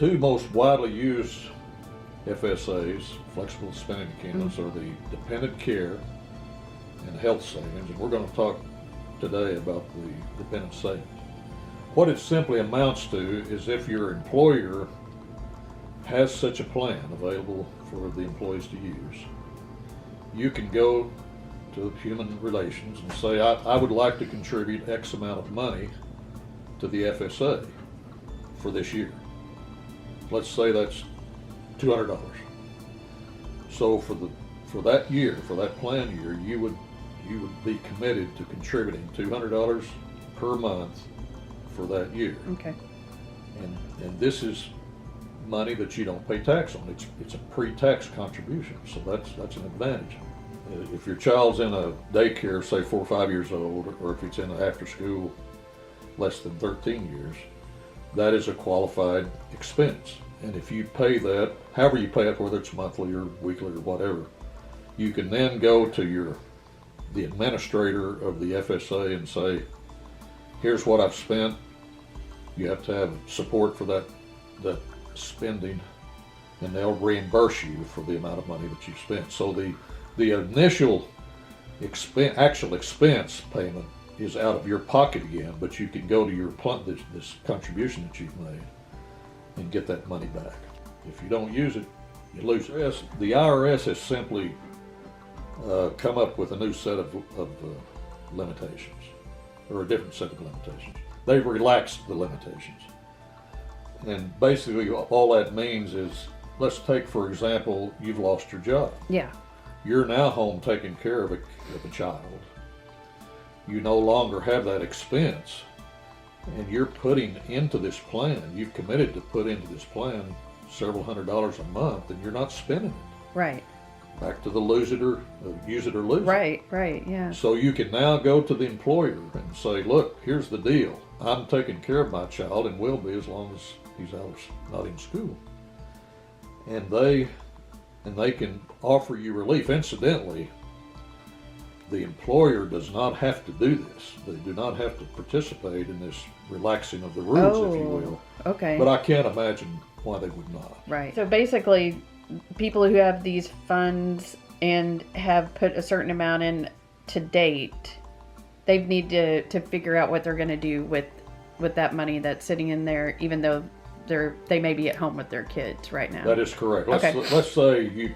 two most widely used FSAs, flexible spending accounts, are the dependent care and health savings, and we're going to talk today about the dependent savings. What it simply amounts to is if your employer has such a plan available for the employees to use, you can go to human relations and say, I would like to contribute X amount of money to the FSA for this year. Let's say that's $200. So for that year, for that plan year, you would be committed to contributing $200 per month for that year. Okay. And this is money that you don't pay tax on. It's a pre-tax contribution, so that's an advantage. If your child's in a daycare, say 4 or 5 years old, or if it's in an after school less than 13 years, that is a qualified expense. And if you pay that, however you pay it, whether it's monthly or weekly or whatever, you can then go to the administrator of the FSA and say, here's what I've spent. You have to have support for that spending, and they'll reimburse you for the amount of money that you spent. So the initial actual expense payment is out of your pocket again, but you can go to your this contribution that you've made and get that money back. If you don't use it, you lose it. The IRS has simply come up with a new set of limitations, or a different set of limitations. They've relaxed the limitations. And basically all that means is, let's take, for example, you've lost your job. Yeah. You're now home taking care of a child. You no longer have that expense, and you're putting into this plan, you've committed to put into this plan several $100s a month, and you're not spending it. Right. Back to the use it or lose it. Right, yeah. So you can now go to the employer and say, look, here's the deal. I'm taking care of my child and will be as long as he's not in school. And they can offer you relief. Incidentally, the employer does not have to do this. They do not have to participate in this relaxing of the rules, if you will. Okay. But I can't imagine why they would not. Right. So basically, people who have these funds and have put a certain amount in to date, they need to figure out what they're going to do with that money that's sitting in there, even though they may be at home with their kids right now. That is correct. Okay. Let's say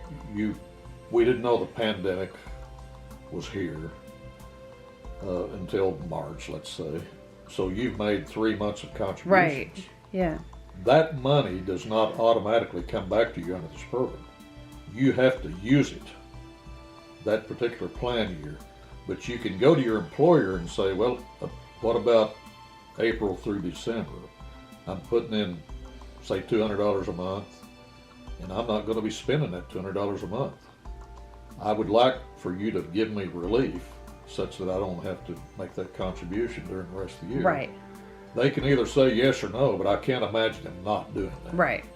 we didn't know the pandemic was here until March, let's say. So you've made 3 months of contributions. Right. Yeah. That money does not automatically come back to you under this program. You have to use it that particular plan year. But you can go to your employer and say, well, what about April through December? I'm putting in, say, $200 a month, and I'm not going to be spending that $200 a month. I would like for you to give me relief such that I don't have to make that contribution during the rest of the year. Right. They can either say yes or no, but I can't imagine them not doing that. Right.